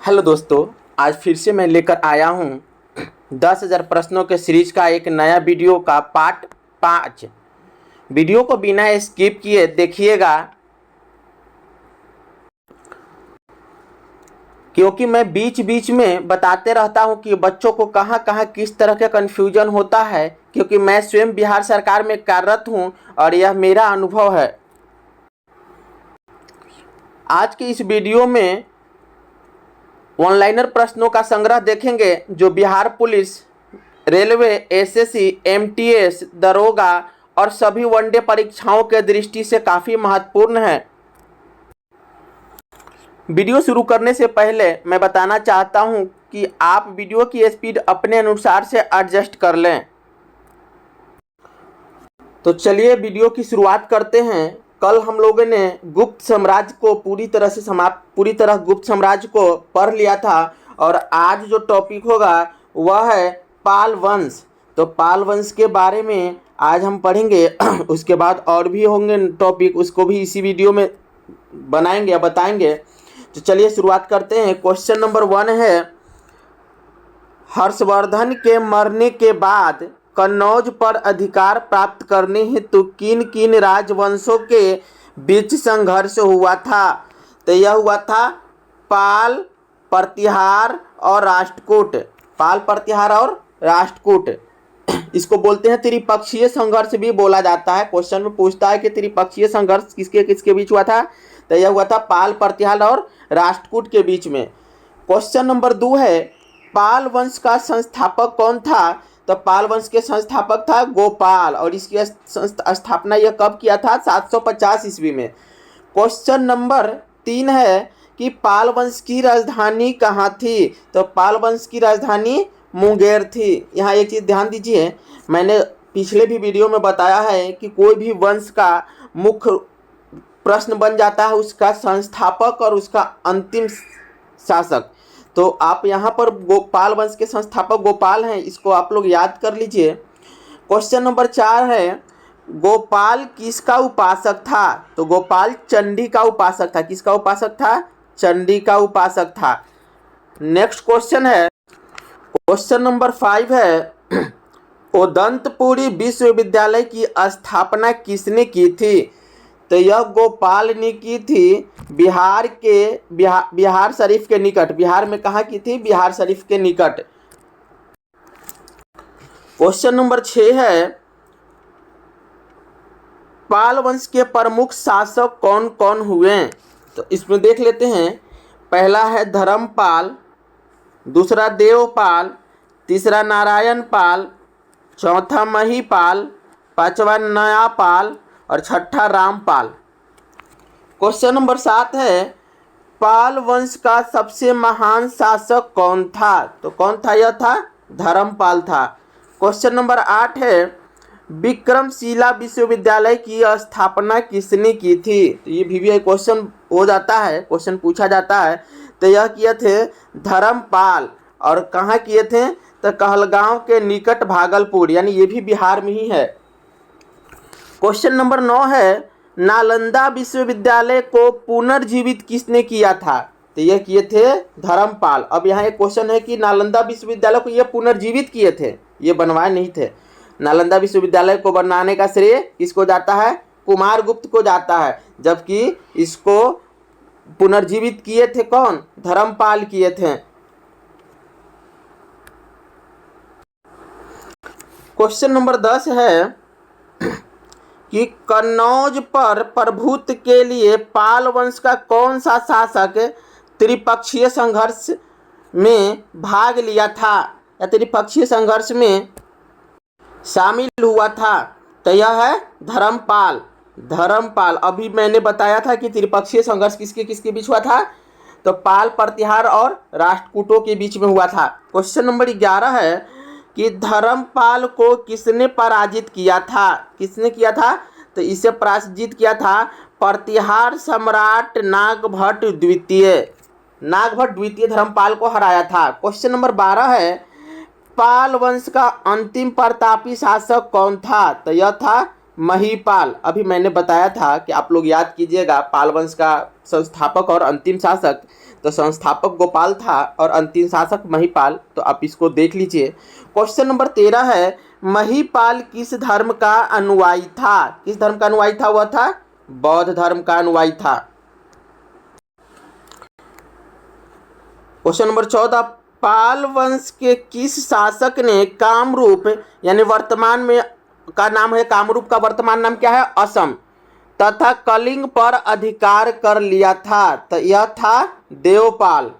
Hello दोस्तों, आज फिर से मैं लेकर आया हूँ 10,000 प्रश्नों के सीरीज का एक नया वीडियो का पार्ट 5। वीडियो को बिना स्किप किए देखिएगा, क्योंकि मैं बीच बीच में बताते रहता हूँ कि बच्चों को कहाँ कहाँ किस तरह का कन्फ्यूजन होता है, क्योंकि मैं स्वयं बिहार सरकार में कार्यरत हूँ और यह मेरा अनुभव है। आज की इस वीडियो में ऑनलाइनर प्रश्नों का संग्रह देखेंगे जो Bihar police, railway, SSC, MTS, दरोगा और सभी वनडे परीक्षाओं के दृष्टि से काफ़ी महत्वपूर्ण है। वीडियो शुरू करने से पहले मैं बताना चाहता हूं कि आप वीडियो की स्पीड अपने अनुसार से एडजस्ट कर लें। तो चलिए वीडियो की शुरुआत करते हैं। कल हम लोगों ने गुप्त साम्राज्य को पूरी तरह गुप्त साम्राज्य को पढ़ लिया था और आज जो टॉपिक होगा वह है पाल वंश। तो पाल वंश के बारे में आज हम पढ़ेंगे। उसके बाद और भी होंगे टॉपिक, उसको भी इसी वीडियो में बनाएंगे या बताएंगे। तो चलिए शुरुआत करते हैं। क्वेश्चन नंबर 1 है, हर्षवर्धन के मरने के बाद कन्नौज पर अधिकार प्राप्त करने हेतु किन किन राजवंशों के बीच संघर्ष हुआ था? तो यह हुआ था पाल, प्रतिहार और राष्ट्रकूट। पाल, प्रतिहार और राष्ट्रकूट, इसको बोलते हैं त्रिपक्षीय संघर्ष भी बोला जाता है। क्वेश्चन में पूछता है कि त्रिपक्षीय संघर्ष किसके किसके बीच हुआ था? तो यह हुआ था पाल, प्रतिहार और राष्ट्रकूट के बीच में। क्वेश्चन नंबर 2 है, पाल वंश का संस्थापक कौन था? तो पाल वंश के संस्थापक था गोपाल और इसकी स्थापना यह कब किया था? 750 ईस्वी में। क्वेश्चन नंबर 3 है कि पाल वंश की राजधानी कहाँ थी? तो पाल वंश की राजधानी मुंगेर थी। यहाँ एक चीज़ ध्यान दीजिए, मैंने पिछले भी वीडियो में बताया है कि कोई भी वंश का मुख्य प्रश्न बन जाता है उसका संस्थापक और उसका अंतिम शासक। तो आप यहाँ पर गोपाल वंश के संस्थापक गोपाल हैं, इसको आप लोग याद कर लीजिए। क्वेश्चन नंबर 4 है, गोपाल किसका उपासक था? तो गोपाल चंडी का उपासक था। किसका उपासक था? चंडी का उपासक था। नेक्स्ट क्वेश्चन है, क्वेश्चन नंबर 5 है, उदंतपुरी विश्वविद्यालय की स्थापना किसने की थी? तो यह गोपाल ने की थी बिहार शरीफ के निकट। बिहार में कहाँ की थी? बिहार शरीफ के निकट। क्वेश्चन नंबर 6 है, पाल वंश के प्रमुख शासक कौन कौन हुए? तो इसमें देख लेते हैं। पहला है धर्मपाल, दूसरा देवपाल, तीसरा नारायण पाल, चौथा महीपाल, पांचवा नयापाल और छठा रामपाल। क्वेश्चन नंबर 7 है, पाल वंश का सबसे महान शासक कौन था? तो कौन था? यह था धर्मपाल था। क्वेश्चन नंबर 8 है, विक्रमशिला विश्वविद्यालय की स्थापना किसने की थी? तो ये भी क्वेश्चन हो जाता है, क्वेश्चन पूछा जाता है। तो यह किए थे धर्मपाल। और कहाँ किए थे? तो कहलगांव के निकट भागलपुर, यानी ये भी बिहार में ही है। क्वेश्चन नंबर 9 है, नालंदा विश्वविद्यालय को पुनर्जीवित किसने किया था? तो यह किए थे धर्मपाल। अब यहाँ एक क्वेश्चन है कि नालंदा विश्वविद्यालय को यह पुनर्जीवित किए थे, ये बनवाए नहीं थे। नालंदा विश्वविद्यालय को बनाने का श्रेय किसको जाता है? कुमारगुप्त को जाता है, जबकि इसको पुनर्जीवित किए थे कौन? धर्मपाल किए थे। क्वेश्चन नंबर 10 है कि कन्नौज पर प्रभुत्व के लिए पाल वंश का कौन सा शासक त्रिपक्षीय संघर्ष में भाग लिया था या त्रिपक्षीय संघर्ष में शामिल हुआ था? तो यह है धर्मपाल। धर्मपाल, अभी मैंने बताया था कि त्रिपक्षीय संघर्ष किसके किसके बीच हुआ था? तो पाल, प्रतिहार और राष्ट्रकूटों के बीच में हुआ था। क्वेश्चन नंबर 11 है कि धर्मपाल को किसने पराजित किया था? किसने किया था? तो इसे पराजित किया था प्रतिहार सम्राट नागभट्ट द्वितीय। नागभट्ट द्वितीय धर्मपाल को हराया था। क्वेश्चन नंबर 12 है, पाल वंश का अंतिम प्रतापी शासक कौन था? तो यह था महीपाल। अभी मैंने बताया था कि आप लोग याद कीजिएगा पाल वंश का संस्थापक और अंतिम शासक। तो संस्थापक गोपाल था और अंतिम शासक महिपाल। तो आप इसको देख लीजिए। क्वेश्चन नंबर 13 है, महिपाल किस धर्म का अनुयायी था? किस धर्म का अनुयायी था? वह था बौद्ध धर्म का अनुयायी था। क्वेश्चन नंबर 14, पाल वंश के किस शासक ने कामरूप, यानी वर्तमान में का नाम है कामरूप, का वर्तमान नाम क्या है? असम, तथा कलिंग पर अधिकार कर लिया था? तो यह था देवपाल।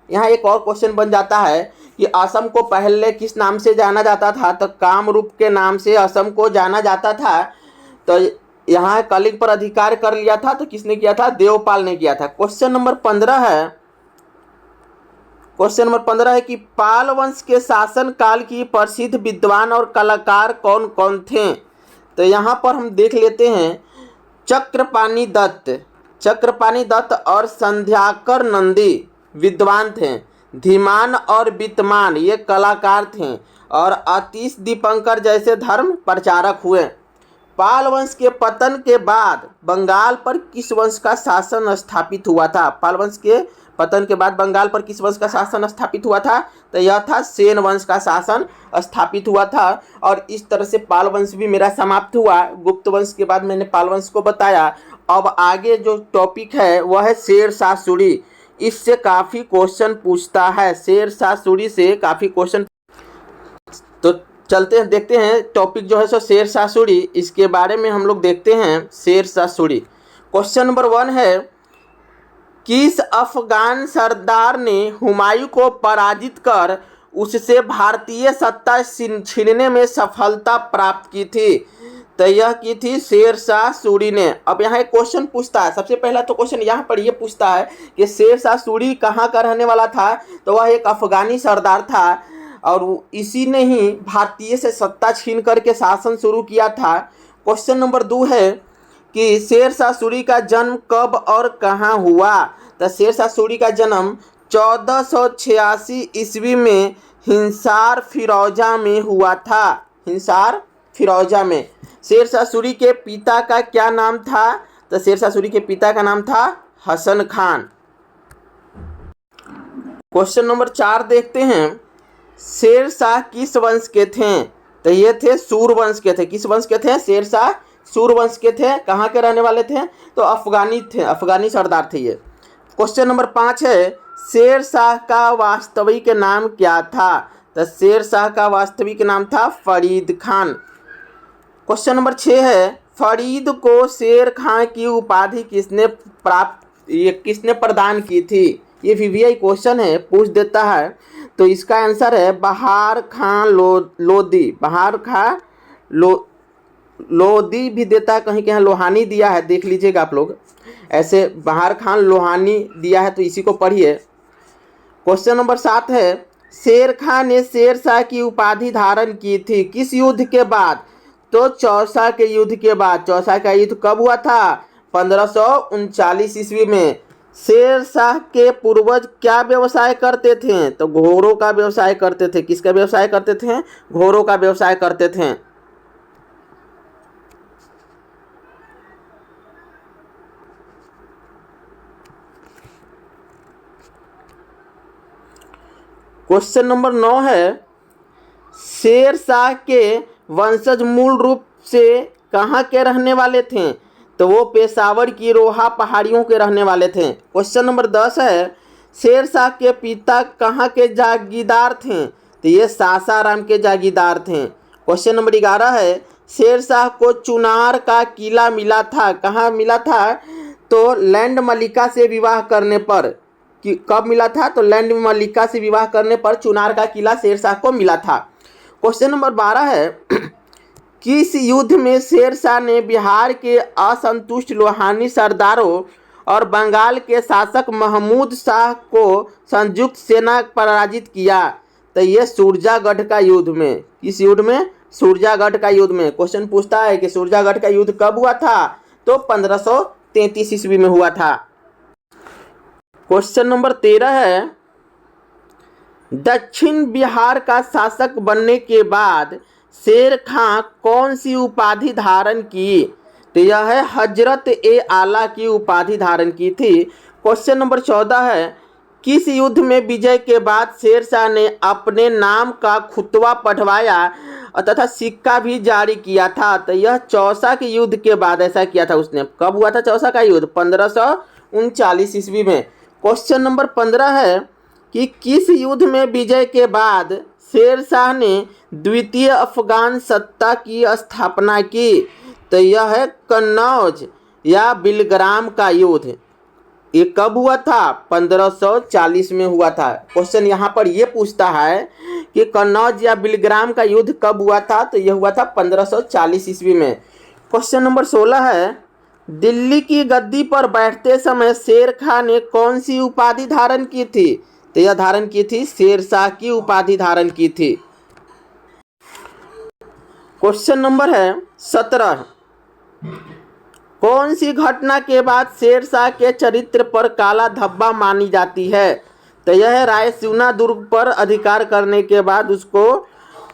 यहाँ एक और क्वेश्चन बन जाता है कि असम को पहले किस नाम से जाना जाता था? तो कामरूप के नाम से असम को जाना जाता था। तो यहाँ कलिंग पर अधिकार कर लिया था, तो किसने किया था? देवपाल ने किया था। क्वेश्चन नंबर 15 है कि पाल वंश के शासन काल की प्रसिद्ध विद्वान और कलाकार कौन कौन थे? तो यहाँ पर हम देख लेते हैं, चक्रपाणि दत्त और संध्याकर नंदी विद्वान थे। धीमान और वित्तमान ये कलाकार थे, और अतीश दीपंकर जैसे धर्म प्रचारक हुए। पाल वंश के पतन के बाद बंगाल पर किस वंश का शासन स्थापित हुआ था? पाल वंश के पतन के बाद बंगाल पर किस वंश का शासन स्थापित हुआ था? तो यह था सेन वंश का शासन स्थापित हुआ था। और इस तरह से पाल वंश भी मेरा समाप्त हुआ। गुप्त वंश के बाद मैंने पाल वंश को बताया। अब आगे जो टॉपिक है वह है शेरशाह सूरी। इससे काफ़ी क्वेश्चन पूछता है, शेरशाह सूरी से काफ़ी क्वेश्चन। तो चलते हैं, देखते हैं टॉपिक जो है सो शेरशाह सूरी, इसके बारे में हम लोग देखते हैं। शेरशाह सूरी क्वेश्चन नंबर 1 है, किस अफगान सरदार ने हुमायूं को पराजित कर उससे भारतीय सत्ता छीनने में सफलता प्राप्त की थी? तो यह की थी शेरशाह सूरी ने। अब यहाँ एक क्वेश्चन पूछता है, सबसे पहला तो क्वेश्चन यहाँ पर ये पूछता है कि शेरशाह सूरी कहाँ का रहने वाला था? तो वह एक अफगानी सरदार था, और इसी ने ही भारतीय से सत्ता छीन करके शासन शुरू किया था। क्वेश्चन नंबर 2 है कि शेरशाह सूरी का जन्म कब और कहाँ हुआ? तो शेरशाह सूरी का जन्म 1486 ईस्वी में हिसार फिरोजा में हुआ था। हिसार फिरोजा में। शेरशाह सूरी के पिता का क्या नाम था? तो शेरशाह सूरी के पिता का नाम था हसन खान। क्वेश्चन नंबर 4 देखते हैं, शेरशाह किस वंश के थे? तो ये थे सूर वंश के थे। किस वंश के थे? शेरशाह सूर वंश के थे। कहाँ के रहने वाले थे? तो अफगानी थे, अफगानी सरदार थे ये। क्वेश्चन नंबर 5 है, शेरशाह का वास्तविक नाम क्या था? तो शेरशाह का वास्तविक नाम था फरीद खान। क्वेश्चन नंबर 6 है, फरीद को शेर खां की उपाधि किसने प्रदान की थी? ये VVI क्वेश्चन है, पूछ देता है। तो इसका आंसर है बहार खां लोधी। बहार खां लोधी भी देता है, कहीं कहीं लोहानी दिया है, देख लीजिएगा आप लोग। ऐसे बहार खान लोहानी दिया है, तो इसी को पढ़िए। क्वेश्चन नंबर 7 है, शेर खां ने शेरशाह की उपाधि धारण की थी किस युद्ध के बाद? तो चौसा के युद्ध के बाद। चौसा का युद्ध कब हुआ था? 1539 ईस्वी में। शेरशाह के पूर्वज क्या व्यवसाय करते थे? तो घोड़ों का व्यवसाय करते थे। किसका व्यवसाय करते थे? घोड़ों का व्यवसाय करते थे। क्वेश्चन नंबर 9 है, शेरशाह के वंशज मूल रूप से कहाँ के रहने वाले थे? तो वो पेशावर की रोहा पहाड़ियों के रहने वाले थे। क्वेश्चन नंबर 10 है, शेरशाह के पिता कहाँ के जागीरदार थे? तो ये सासाराम के जागीरदार थे। क्वेश्चन नंबर 11 है, शेरशाह को चुनार का किला मिला था। कहाँ मिला था? तो लैंड मलिका से विवाह करने पर। कब मिला था? तो लैंड मलिका से विवाह करने पर चुनार का किला शेरशाह को मिला था। क्वेश्चन नंबर 12 है, किस युद्ध में शेरशाह ने बिहार के असंतुष्ट लोहानी सरदारों और बंगाल के शासक महमूद शाह को संयुक्त सेना पराजित किया? तो ये सूरजागढ़ का युद्ध में। किस युद्ध में? सूरजागढ़ का युद्ध में। क्वेश्चन पूछता है कि सूरजागढ़ का युद्ध कब हुआ था? तो 1533 ईस्वी में हुआ था। क्वेश्चन नंबर 13 है, दक्षिण बिहार का शासक बनने के बाद शेर खां कौन सी उपाधि धारण की? तो यह है हजरत ए आला की उपाधि धारण की थी। क्वेश्चन नंबर 14 है, किस युद्ध में विजय के बाद शेरशाह ने अपने नाम का खुतवा पढ़वाया तथा सिक्का भी जारी किया था? तो यह चौसा के युद्ध के बाद ऐसा किया था उसने। कब हुआ था चौसा का युद्ध? 1539 ईस्वी में। क्वेश्चन नंबर 15 है कि किस युद्ध में विजय के बाद शेरशाह ने द्वितीय अफगान सत्ता की स्थापना की? तो यह है कन्नौज या बिलग्राम का युद्ध। ये कब हुआ था? 1540 में हुआ था। क्वेश्चन यहाँ पर ये पूछता है कि कन्नौज या बिलग्राम का युद्ध कब हुआ था? तो यह हुआ था 1540 ईस्वी में। क्वेश्चन नंबर 16 है दिल्ली की गद्दी पर बैठते समय शेर खां ने कौन सी उपाधि धारण की थी? तो यह धारण की थी शेरशाह की उपाधि धारण की थी। क्वेश्चन नंबर है 17 कौन सी घटना के बाद शेरशाह के चरित्र पर काला धब्बा मानी जाती है? तो यह है रायसीना दुर्ग पर अधिकार करने के बाद उसको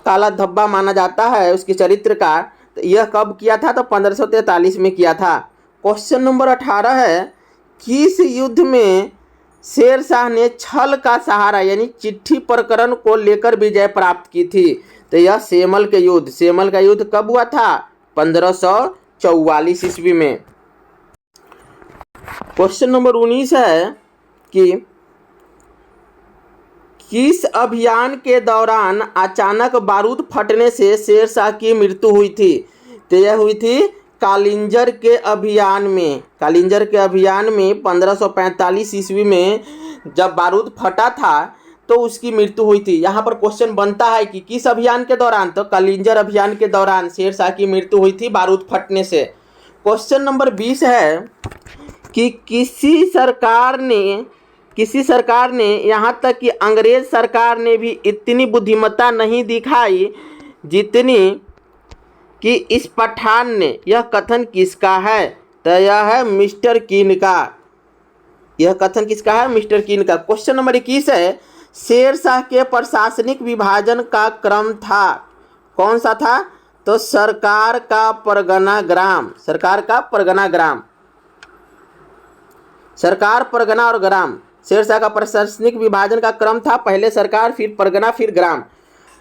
काला धब्बा माना जाता है उसके चरित्र का। तो यह कब किया था? तो 1543 में किया था। क्वेश्चन नंबर 18 है किस युद्ध में शेरशाह ने छल का सहारा यानी चिट्ठी प्रकरण को लेकर विजय प्राप्त की थी? तो यह सेमल के युद्ध। सेमल का युद्ध कब हुआ था? 1544 ईस्वी में। क्वेश्चन नंबर 19 है कि किस अभियान के दौरान अचानक बारूद फटने से शेरशाह की मृत्यु हुई थी? तो यह हुई थी कालिंजर के अभियान में। कालिंजर के अभियान में 1545 ईस्वी में जब बारूद फटा था तो उसकी मृत्यु हुई थी। यहाँ पर क्वेश्चन बनता है कि किस अभियान के दौरान? तो कालिंजर अभियान के दौरान शेरशाह की मृत्यु हुई थी बारूद फटने से। क्वेश्चन नंबर 20 है कि किसी सरकार ने यहाँ तक कि अंग्रेज सरकार ने भी इतनी बुद्धिमत्ता नहीं दिखाई जितनी कि इस पठान ने। यह कथन किसका है? तो यह है मिस्टर कीन का। यह कथन किसका है? मिस्टर कीन का। क्वेश्चन नंबर 21 है शेरशाह के प्रशासनिक विभाजन का क्रम था कौन सा था? तो सरकार का परगना ग्राम। सरकार का परगना ग्राम। सरकार, परगना और ग्राम। शेरशाह का प्रशासनिक विभाजन का क्रम था पहले सरकार, फिर परगना, फिर ग्राम।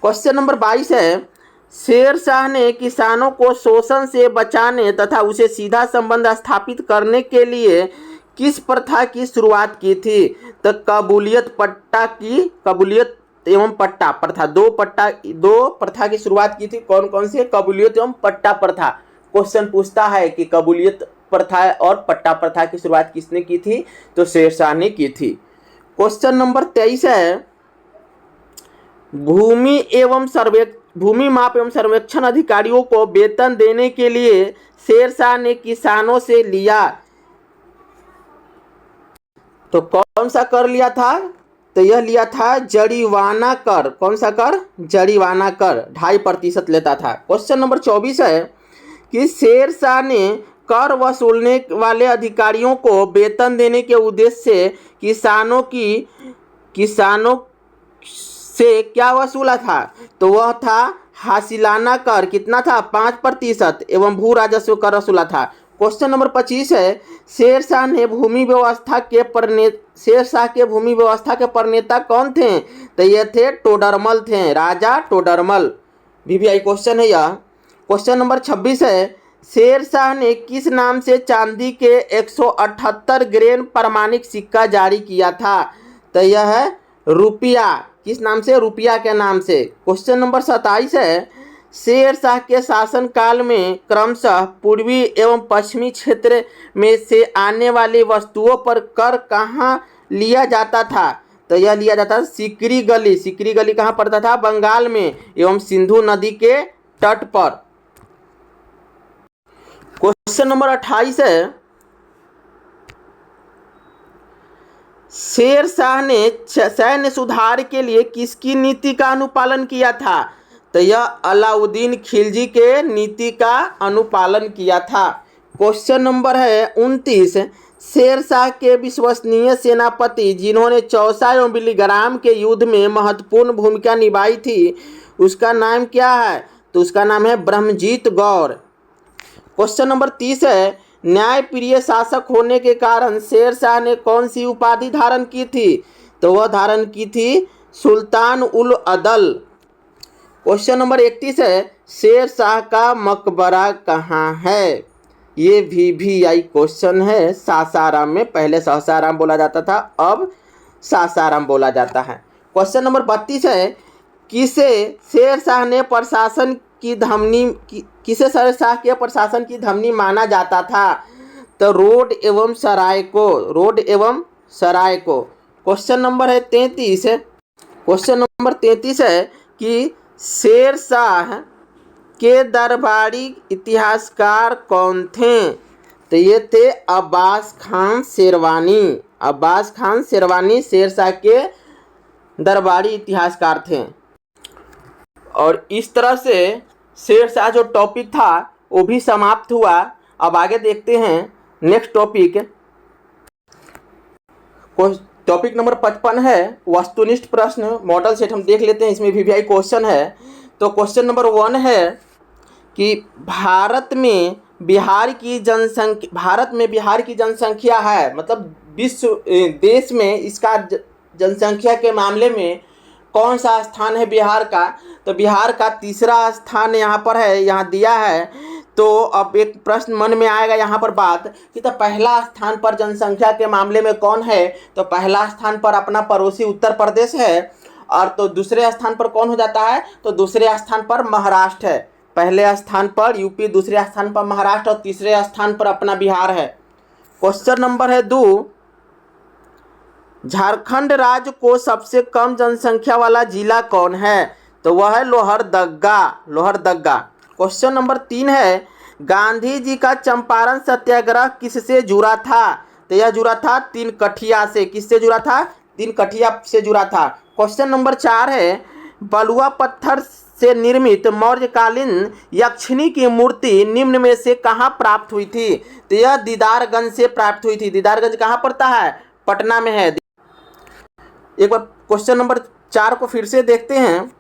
क्वेश्चन नंबर 22 है शेरशाह ने किसानों को शोषण से बचाने तथा उसे सीधा संबंध स्थापित करने के लिए किस प्रथा की शुरुआत की थी? तो कबूलियत एवं पट्टा प्रथा। दो प्रथा की शुरुआत की थी। कौन कौन सी? कबूलियत एवं पट्टा प्रथा। क्वेश्चन पूछता है कि कबूलियत प्रथा और पट्टा प्रथा की शुरुआत किसने की थी? तो शेरशाह ने की थी। क्वेश्चन नंबर 23 है भूमि माप एवं सर्वेक्षण अधिकारियों को वेतन देने के लिए शेरशाह ने किसानों से लिया तो कौन सा कर लिया था? तो यह लिया था जड़ीवाना कर। कौन सा कर? जड़ीवाना कर 2.5% लेता था। क्वेश्चन नंबर 24 है कि शेरशाह ने कर वसूलने वाले अधिकारियों को वेतन देने के उद्देश्य से किसानों से क्या वसूला था? तो वह था हासिलाना कर। कितना था? 5% एवं भू राजस्व कर वसूला था। क्वेश्चन नंबर 25 है शेरशाह के भूमि व्यवस्था के प्रणेता कौन थे? तो ये थे टोडरमल थे, राजा टोडरमल। VVI क्वेश्चन है यह। क्वेश्चन नंबर 26 है शेरशाह ने किस नाम से चांदी के 178 ग्रेन प्रमाणिक सिक्का जारी किया था? तो यह है रुपया। किस नाम से? रुपया के नाम से। क्वेश्चन नंबर 27 है शेरशाह के शासनकाल में क्रमशः पूर्वी एवं पश्चिमी क्षेत्र में से आने वाली वस्तुओं पर कर कहाँ लिया जाता था? तो यह लिया जाता था सिकरी गली। सिकरी गली कहाँ पड़ता था? बंगाल में एवं सिंधु नदी के तट पर। क्वेश्चन नंबर 28 है शेरशाह ने सैन्य सुधार के लिए किसकी नीति का अनुपालन किया था? तो यह अलाउद्दीन खिलजी के नीति का अनुपालन किया था। क्वेश्चन नंबर है 29 शेरशाह के विश्वसनीय सेनापति जिन्होंने चौसा एवं बिलीग्राम के युद्ध में महत्वपूर्ण भूमिका निभाई थी उसका नाम क्या है? तो उसका नाम है ब्रह्मजीत गौर। क्वेश्चन नंबर 30 है न्यायप्रिय शासक होने के कारण शेरशाह ने कौन सी उपाधि धारण की थी? तो वह धारण की थी सुल्तान उल अदल। क्वेश्चन नंबर 31 है, शेर शाह का मकबरा कहाँ है? ये VVI क्वेश्चन है। सासाराम में, पहले सासाराम बोला जाता था, अब सासाराम बोला जाता है। क्वेश्चन नंबर 32 है, किसे शेर शाह ने प्रशासन की धमनी किसे शेर शाह के प्रशासन की धमनी माना जाता था? तो रोड एवं सराय को, रोड एवं सराय को। क्वेश्चन नंबर है 33 है, क्वेश्चन नंबर 33 है कि शेर शाह के दरबारी इतिहासकार कौन थे? तो ये थे अब्बास खान शेरवानी। अब्बास खान शेरवानी शेर शाह के दरबारी इतिहासकार थे। और इस तरह से शेर शाह जो टॉपिक था वो भी समाप्त हुआ। अब आगे देखते हैं नेक्स्ट टॉपिक। टॉपिक नंबर 55 है वस्तुनिष्ठ प्रश्न मॉडल सेट। हम देख लेते हैं, इसमें VVI क्वेश्चन है। तो क्वेश्चन नंबर 1 है कि भारत में बिहार की जनसंख्या है, मतलब देश में इसका जनसंख्या के मामले में कौन सा स्थान है बिहार का? तो बिहार का तीसरा स्थान यहाँ पर है, यहाँ दिया है। तो अब एक प्रश्न मन में आएगा यहाँ पर बात कि तो पहला स्थान पर जनसंख्या के मामले में कौन है? तो पहला स्थान पर अपना पड़ोसी उत्तर प्रदेश है। और तो दूसरे स्थान पर कौन हो जाता है? तो दूसरे स्थान पर महाराष्ट्र है। पहले स्थान पर यूपी, दूसरे स्थान पर महाराष्ट्र और तीसरे स्थान पर अपना बिहार है। क्वेश्चन नंबर है 2, झारखंड राज्य को सबसे कम जनसंख्या वाला जिला कौन है? तो वह है लोहरदग्गा। लोहरदग्गा। क्वेश्चन नंबर 3 है, गांधी जी का चंपारण सत्याग्रह किससे जुड़ा था? तो यह जुड़ा था तीन कठिया से। किससे जुड़ा था? तीन कठिया से जुड़ा था। क्वेश्चन नंबर 4 है, बलुआ पत्थर से निर्मित मौर्यकालीन यक्षिणी की मूर्ति निम्न में से कहाँ प्राप्त हुई थी? तो यह दीदारगंज से प्राप्त हुई थी। दीदारगंज कहाँ पड़ता है? पटना में है। एक बार क्वेश्चन नंबर 4 को फिर से देखते हैं।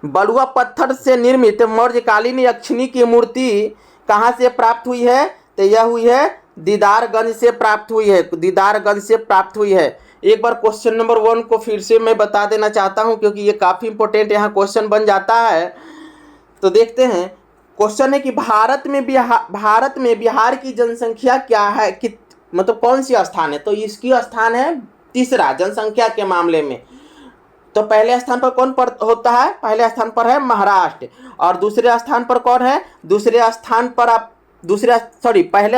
बलुआ पत्थर से निर्मित मौर्यकालीन यक्षिणी की मूर्ति कहाँ से प्राप्त हुई है? तो यह हुई है दीदारगंज से प्राप्त हुई है। दीदारगंज से प्राप्त हुई है। एक बार क्वेश्चन नंबर 1 को फिर से मैं बता देना चाहता हूं, क्योंकि ये काफ़ी इंपॉर्टेंट यहाँ क्वेश्चन बन जाता है। तो देखते हैं, क्वेश्चन है कि भारत में बिहार की जनसंख्या क्या है, मतलब कौन सी स्थान है? तो इसकी स्थान है तीसरा जनसंख्या के मामले में। तो पहले स्थान पर कौन होता है? पहले स्थान पर है महाराष्ट्र। और दूसरे स्थान पर कौन है? पहले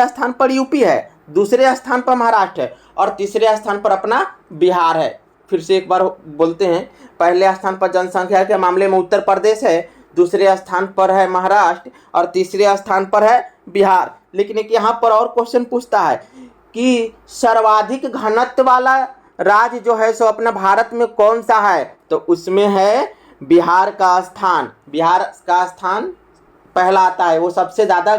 स्थान पर यूपी है, दूसरे स्थान पर महाराष्ट्र है और तीसरे स्थान पर अपना बिहार है। फिर से एक बार बोलते हैं, पहले स्थान पर जनसंख्या के मामले में उत्तर प्रदेश है, दूसरे स्थान पर है महाराष्ट्र और तीसरे स्थान पर है बिहार। लेकिन एक यहाँ पर और क्वेश्चन पूछता है कि सर्वाधिक घनत्व वाला राज्य जो है सो अपना भारत में कौन सा है? तो उसमें है बिहार का स्थान। बिहार का स्थान पहला आता है, वो सबसे ज़्यादा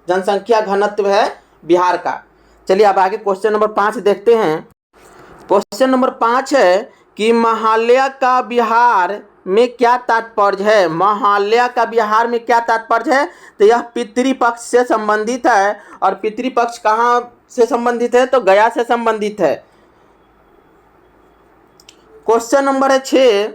जनसंख्या घनत्व है बिहार का। चलिए अब आगे क्वेश्चन नंबर 5 देखते हैं। क्वेश्चन नंबर 5 है कि महालया का बिहार में क्या तात्पर्य है? महालया का बिहार में क्या तात्पर्य है? तो यह पितृपक्ष से संबंधित है। और पितृपक्ष कहाँ से संबंधित है? तो गया से संबंधित है। क्वेश्चन नंबर है 6,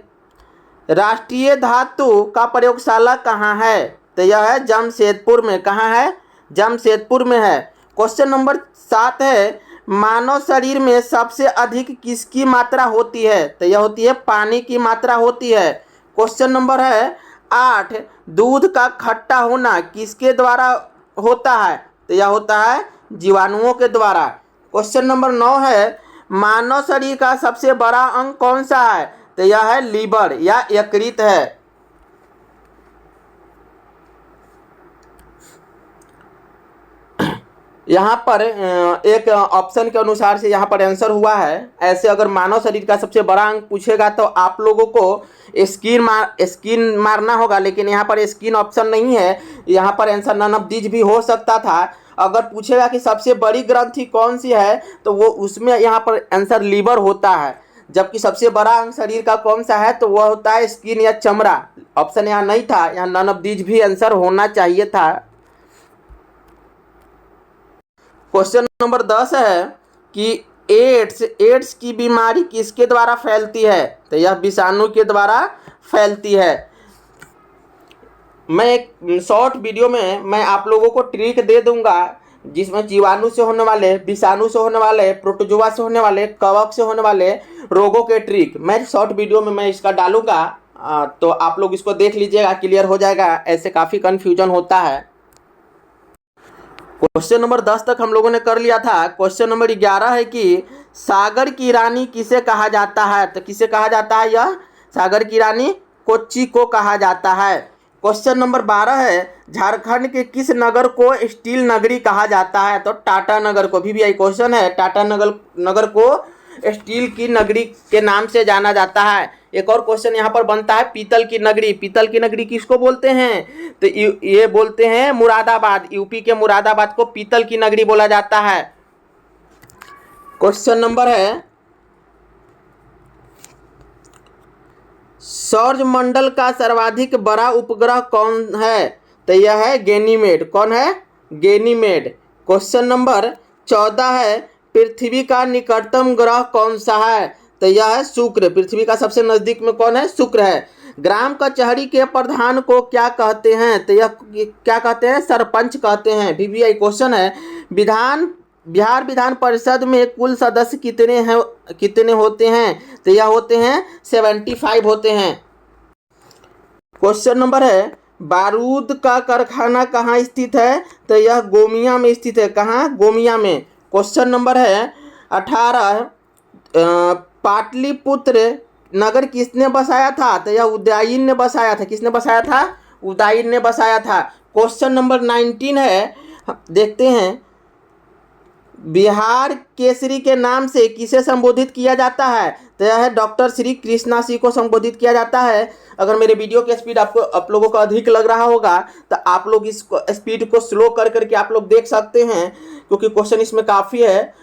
राष्ट्रीय धातु का प्रयोगशाला कहाँ है? तो यह है जमशेदपुर में। कहाँ है? जमशेदपुर में है। क्वेश्चन नंबर 7 है, मानव शरीर में सबसे अधिक किसकी मात्रा होती है? तो यह होती है पानी की मात्रा होती है। क्वेश्चन नंबर है 8, दूध का खट्टा होना किसके द्वारा होता है? तो यह होता है जीवाणुओं के द्वारा। क्वेश्चन नंबर 9 है, मानव शरीर का सबसे बड़ा अंग कौन सा है? तो यह है लीवर या यकृत है। यहाँ पर एक ऑप्शन के अनुसार से यहाँ पर आंसर हुआ है। ऐसे अगर मानव शरीर का सबसे बड़ा अंग पूछेगा तो आप लोगों को स्किन मारना होगा, लेकिन यहाँ पर स्किन ऑप्शन नहीं है। यहाँ पर आंसर नन ऑफ दीज भी हो सकता था। अगर पूछेगा कि सबसे बड़ी ग्रंथि कौन सी है तो वो उसमें यहाँ पर आंसर लीवर होता है। जबकि सबसे बड़ा अंग शरीर का कौन सा है तो वह होता है स्किन या चमड़ा। ऑप्शन यहाँ नहीं था, यहाँ नन ऑफ दीज भी आंसर होना चाहिए था। क्वेश्चन नंबर 10 है कि एड्स की बीमारी किसके द्वारा फैलती है? तो यह विषाणु के द्वारा फैलती है। मैं एक शॉर्ट वीडियो में मैं आप लोगों को ट्रिक दे दूंगा जिसमें जीवाणु से होने वाले, विषाणु से होने वाले, प्रोटोजोआ से होने वाले, कवक से होने वाले रोगों के ट्रिक मैं शॉर्ट वीडियो में मैं इसका डालूंगा। तो आप लोग इसको देख लीजिएगा, क्लियर हो जाएगा। ऐसे काफ़ी कन्फ्यूजन होता है। क्वेश्चन नंबर 10 तक हम लोगों ने कर लिया था। क्वेश्चन नंबर 11 है कि सागर की रानी किसे कहा जाता है? तो किसे कहा जाता है? यह सागर की रानी कोच्चि को कहा जाता है। क्वेश्चन नंबर 12 है झारखंड के किस नगर को स्टील नगरी कहा जाता है? तो टाटा नगर को। भी आई क्वेश्चन है, टाटा नगर को स्टील की नगरी के नाम से जाना जाता है। एक और क्वेश्चन यहाँ पर बनता है, पीतल की नगरी। पीतल की नगरी किसको बोलते हैं? तो ये बोलते हैं मुरादाबाद। यूपी के मुरादाबाद को पीतल की नगरी बोला जाता है। क्वेश्चन नंबर है सौरमंडल का सर्वाधिक बड़ा उपग्रह कौन है? तो यह है गैनीमेड। कौन है? गैनीमेड। क्वेश्चन नंबर 14 है पृथ्वी का निकटतम ग्रह कौन सा है? तो यह है शुक्र। पृथ्वी का सबसे नजदीक में कौन है? शुक्र है। ग्राम कचहरी के प्रधान को क्या कहते हैं? तो यह क्या कहते हैं? सरपंच कहते हैं। VVI क्वेश्चन है बिहार विधान परिषद में कुल सदस्य कितने होते हैं? तो यह होते हैं 75 होते हैं। क्वेश्चन नंबर है बारूद का कारखाना कहाँ स्थित है? तो यह गोमिया में स्थित है। कहाँ? गोमिया में। क्वेश्चन नंबर है 18 पाटलिपुत्र नगर किसने बसाया था? तो यह उदयन ने बसाया था। किसने बसाया था? उदयन ने बसाया था। क्वेश्चन नंबर 19 है, देखते हैं बिहार केसरी के नाम से किसे संबोधित किया जाता है? तो यह है डॉक्टर श्री कृष्णा सिंह को संबोधित किया जाता है। अगर मेरे वीडियो की स्पीड आप लोगों को अधिक लग रहा होगा तो आप लोग इस स्पीड को स्लो कर करके आप लोग देख सकते हैं, क्योंकि क्वेश्चन इसमें काफ़ी है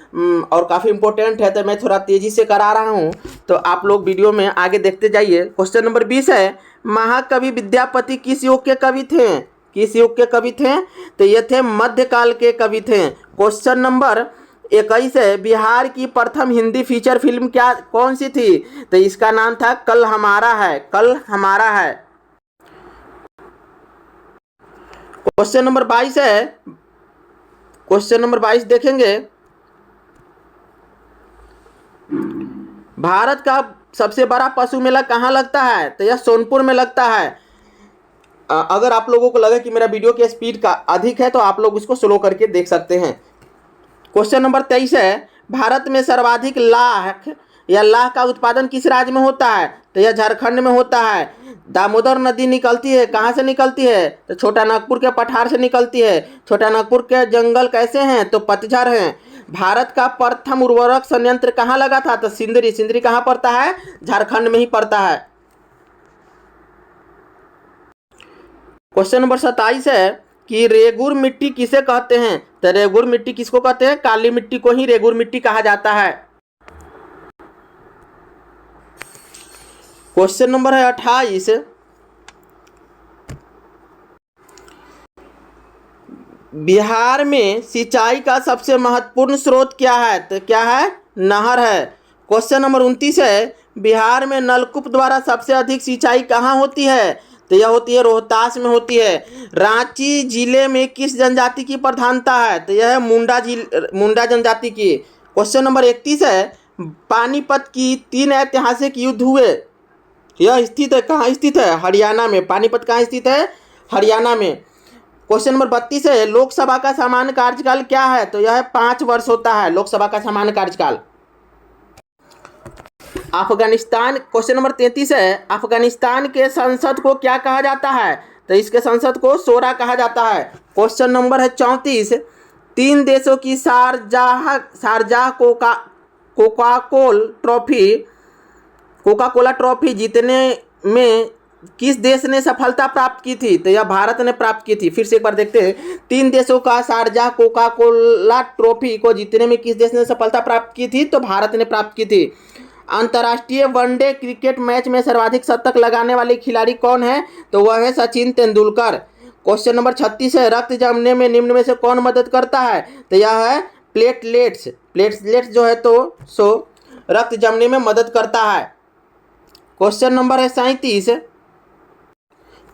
और काफ़ी इंपॉर्टेंट है, तो मैं थोड़ा तेज़ी से करा रहा हूँ। तो आप लोग वीडियो में आगे देखते जाइए। क्वेश्चन नंबर 20 है महाकवि विद्यापति किस युग के कवि थे? किस युग के कवि थे? तो ये थे मध्यकाल के कवि थे। क्वेश्चन नंबर 21 है बिहार की प्रथम हिंदी फीचर फिल्म कौन सी थी? तो इसका नाम था कल हमारा है। कल हमारा है। क्वेश्चन नंबर 22 है, क्वेश्चन नंबर 22 देखेंगे भारत का सबसे बड़ा पशु मेला कहाँ लगता है? तो यह सोनपुर में लगता है। अगर आप लोगों को लगे कि मेरा वीडियो की स्पीड का अधिक है तो आप लोग इसको स्लो करके देख सकते हैं। क्वेश्चन नंबर 23 है भारत में सर्वाधिक लाह का उत्पादन किस राज्य में होता है? तो यह झारखंड में होता है। दामोदर नदी निकलती है, कहाँ से निकलती है? तो छोटा नागपुर के पठार से निकलती है। छोटा नागपुर के जंगल कैसे हैं? तो पतझड़ हैं। भारत का प्रथम उर्वरक संयंत्र कहाँ लगा था? तो सिंदरी। सिंदरी कहाँ पड़ता है? झारखंड में ही पड़ता है। क्वेश्चन नंबर 27 है कि रेगुर मिट्टी किसे कहते हैं? तो रेगुर मिट्टी किसको कहते हैं? काली मिट्टी को ही रेगुर मिट्टी कहा जाता है। क्वेश्चन नंबर है 28 बिहार में सिंचाई का सबसे महत्वपूर्ण स्रोत क्या है? तो क्या है? नहर है। क्वेश्चन नंबर 29 है बिहार में नलकूप द्वारा सबसे अधिक सिंचाई कहाँ होती है? तो यह होती है रोहतास में होती है। रांची जिले में किस जनजाति की प्रधानता है? तो यह है मुंडा जनजाति की। क्वेश्चन नंबर 31 है पानीपत की 3 ऐतिहासिक युद्ध हुए, यह स्थित है कहाँ स्थित है? हरियाणा में। पानीपत कहाँ स्थित है? हरियाणा में। क्वेश्चन नंबर 32 है लोकसभा का सामान्य कार्यकाल क्या है? तो यह 5 वर्ष होता है लोकसभा का सामान्य कार्यकाल। अफगानिस्तान। क्वेश्चन नंबर 33 है अफगानिस्तान के संसद को क्या कहा जाता है? तो इसके संसद को शोरा कहा जाता है। क्वेश्चन नंबर है 34 3 देशों की शारजाह कोका कोला ट्रॉफी जीतने में किस देश ने सफलता प्राप्त की थी? तो यह भारत ने प्राप्त की थी। फिर से एक बार देखते हैं 3 देशों का शारजाह कोका कोला ट्रॉफी को जीतने में किस देश ने सफलता प्राप्त की थी? तो भारत ने प्राप्त की थी। अंतर्राष्ट्रीय वनडे क्रिकेट मैच में सर्वाधिक शतक लगाने वाले खिलाड़ी कौन है? तो वह है सचिन तेंदुलकर। क्वेश्चन नंबर 36 है रक्त जमने में निम्न में से कौन मदद करता है? तो यह है प्लेटलेट्स। प्लेटलेट्स जो है तो सो रक्त जमने में मदद करता है। क्वेश्चन नंबर है 37।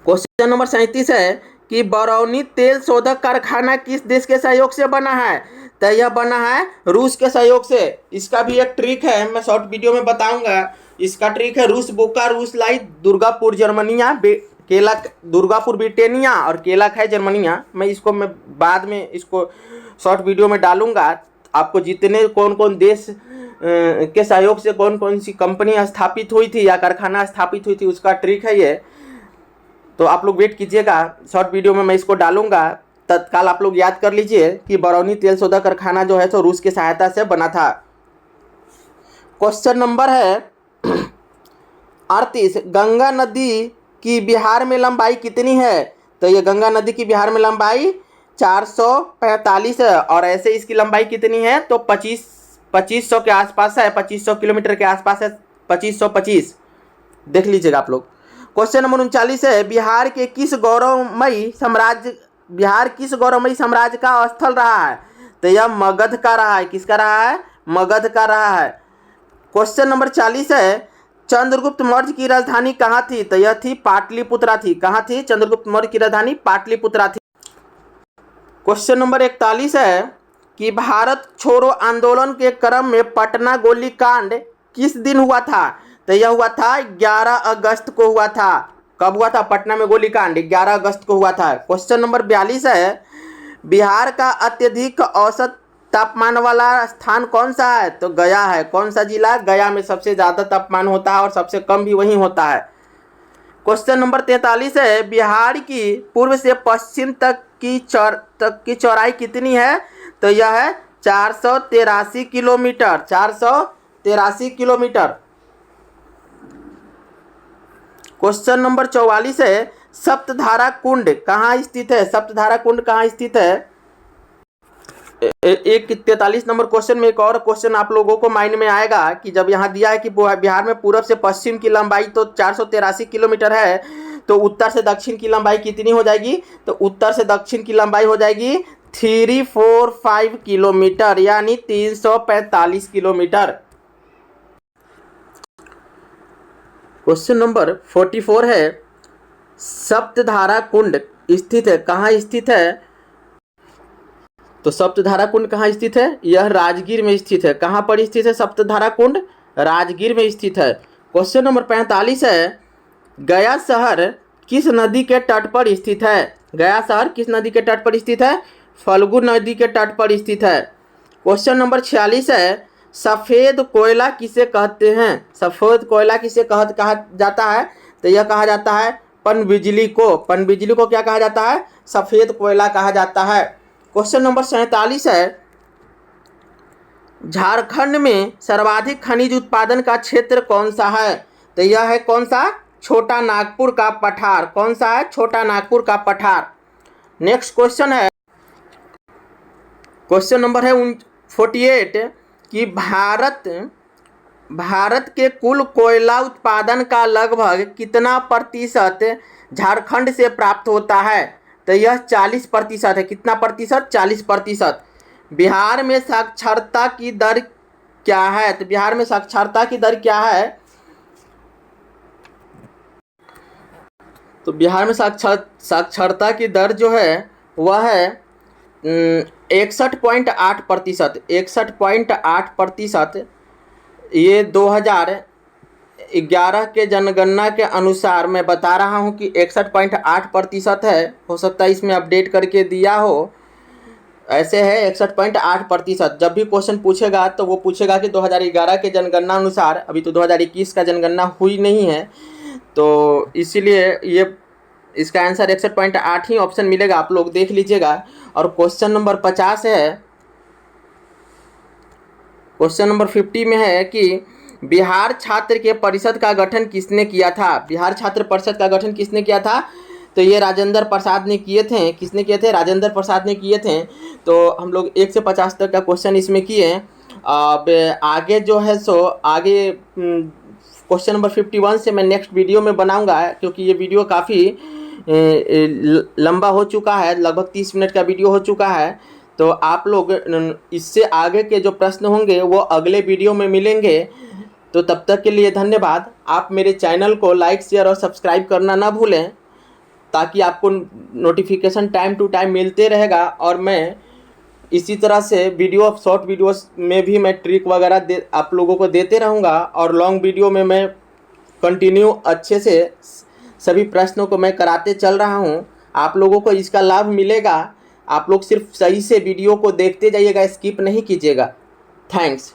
क्वेश्चन नंबर 37 है कि बरौनी तेल शोधक कारखाना किस देश के सहयोग से बना है? तो यह बना है रूस के सहयोग से। इसका भी एक ट्रिक है, मैं शॉर्ट वीडियो में बताऊंगा। इसका ट्रिक है रूस बोका रूस लाई दुर्गापुर जर्मनिया केला दुर्गापुर ब्रिटेनिया और केला है जर्मनिया। मैं बाद में इसको शॉर्ट वीडियो में डालूंगा। आपको जितने कौन कौन देश के सहयोग से कौन कौन सी कंपनी स्थापित हुई थी या कारखाना स्थापित हुई थी उसका ट्रिक है ये। तो आप लोग वेट कीजिएगा, शॉर्ट वीडियो में मैं इसको डालूंगा। तत्काल आप लोग याद कर लीजिए कि बरौनी तेल शोधक कारखाना जो है तो रूस की सहायता से बना था। क्वेश्चन नंबर है 38। गंगा नदी की बिहार में लंबाई कितनी है? तो ये गंगा नदी की बिहार में लंबाई 445 है। और ऐसे इसकी लंबाई कितनी है? तो 2500 के आसपास है, 2500 किलोमीटर के आसपास है, 2525। देख लीजिएगा आप लोग। क्वेश्चन नंबर 39 है बिहार किस गौरवमयी साम्राज्य का स्थल रहा है? तो यह मगध का रहा है। किसका रहा है? मगध का रहा है। क्वेश्चन नंबर 40 है चंद्रगुप्त मौर्य की राजधानी कहाँ थी? तो यह थी पाटलिपुत्रा थी। कहाँ थी? चंद्रगुप्त मौर्य की राजधानी पाटलिपुत्रा थी। क्वेश्चन नंबर 41 है कि भारत छोड़ो आंदोलन के क्रम में पटना गोलीकांड किस दिन हुआ था? तो यह हुआ था 11 अगस्त को हुआ था। कब हुआ था पटना में गोलीकांड? 11 अगस्त को हुआ था। क्वेश्चन नंबर 42 है बिहार का अत्यधिक औसत तापमान वाला स्थान कौन सा है? तो गया है। कौन सा जिला? गया में सबसे ज़्यादा तापमान होता है और सबसे कम भी वहीं होता है। क्वेश्चन नंबर 43 है बिहार की पूर्व से पश्चिम तक की चौड़ाई कितनी है? तो यह है 483 किलोमीटर। 483 किलोमीटर। क्वेश्चन नंबर 44 है सप्तधारा कुंड कहाँ स्थित है? सप्तधारा कुंड कहाँ स्थित है? 43 नंबर क्वेश्चन में एक और क्वेश्चन आप लोगों को माइंड में आएगा कि जब यहाँ दिया है कि बिहार में पूर्व से पश्चिम की लंबाई तो 483 किलोमीटर है, तो उत्तर से दक्षिण की लंबाई कितनी हो जाएगी? तो उत्तर से दक्षिण की लंबाई हो जाएगी 345 किलोमीटर, यानी 345 किलोमीटर। क्वेश्चन नंबर 44 है सप्तधारा कुंड स्थित है कहाँ स्थित है? तो सप्तधारा कुंड कहाँ स्थित है? यह राजगीर में स्थित है। कहाँ पर स्थित है सप्तधारा कुंड? राजगीर में स्थित है। क्वेश्चन नंबर 45 है गया शहर किस नदी के तट पर स्थित है? गया शहर किस नदी के तट पर स्थित है? फल्गु नदी के तट पर स्थित है। क्वेश्चन नंबर 46 है सफ़ेद कोयला किसे कहते हैं? सफ़ेद कोयला किसे कहा जाता है? तो यह कहा जाता है पनबिजली को। पनबिजली को क्या कहा जाता है? सफ़ेद कोयला कहा जाता है। क्वेश्चन नंबर 47 है झारखंड में सर्वाधिक खनिज उत्पादन का क्षेत्र कौन सा है? तो यह है कौन सा? छोटा नागपुर का पठार। कौन सा है? छोटा नागपुर का पठार। नेक्स्ट क्वेश्चन है क्वेश्चन नंबर है 48 कि भारत के कुल कोयला उत्पादन का लगभग कितना प्रतिशत झारखंड से प्राप्त होता है? तो यह 40% है। कितना प्रतिशत? 40%। बिहार में साक्षरता की दर क्या है? तो बिहार में साक्षरता की दर क्या है? तो बिहार में साक्षरता की दर जो है वह है 61.8%। 61.8%। ये 2011 के जनगणना के अनुसार मैं बता रहा हूँ कि 61.8% है। हो सकता है इसमें अपडेट करके दिया हो। ऐसे है 61.8%। जब भी क्वेश्चन पूछेगा तो वो पूछेगा कि 2011 के जनगणना अनुसार। अभी तो 2021 का जनगणना हुई नहीं है, तो इसीलिए ये इसका आंसर 61.8 ही ऑप्शन मिलेगा। आप लोग देख लीजिएगा। और क्वेश्चन नंबर 50 है, क्वेश्चन नंबर 50 में है कि बिहार छात्र के परिषद का गठन किसने किया था? बिहार छात्र परिषद का गठन किसने किया था? तो ये राजेंद्र प्रसाद ने किए थे। किसने किए थे? राजेंद्र प्रसाद ने किए थे। तो हम लोग 1 से 50 तक का क्वेश्चन इसमें किए। अब आगे जो है सो आगे क्वेश्चन नंबर 51 से मैं नेक्स्ट वीडियो में बनाऊंगा, क्योंकि ये वीडियो काफ़ी लंबा हो चुका है, लगभग 30 मिनट का वीडियो हो चुका है। तो आप लोग इससे आगे के जो प्रश्न होंगे वो अगले वीडियो में मिलेंगे। तो तब तक के लिए धन्यवाद। आप मेरे चैनल को लाइक, शेयर और सब्सक्राइब करना ना भूलें, ताकि आपको नोटिफिकेशन टाइम टू टाइम मिलते रहेगा। और मैं इसी तरह से शॉर्ट वीडियोस में भी मैं ट्रिक वगैरह आप लोगों को देते रहूँगा, और लॉन्ग वीडियो में मैं कंटिन्यू अच्छे से सभी प्रश्नों को मैं कराते चल रहा हूँ। आप लोगों को इसका लाभ मिलेगा। आप लोग सिर्फ सही से वीडियो को देखते जाइएगा, स्किप नहीं कीजिएगा। थैंक्स।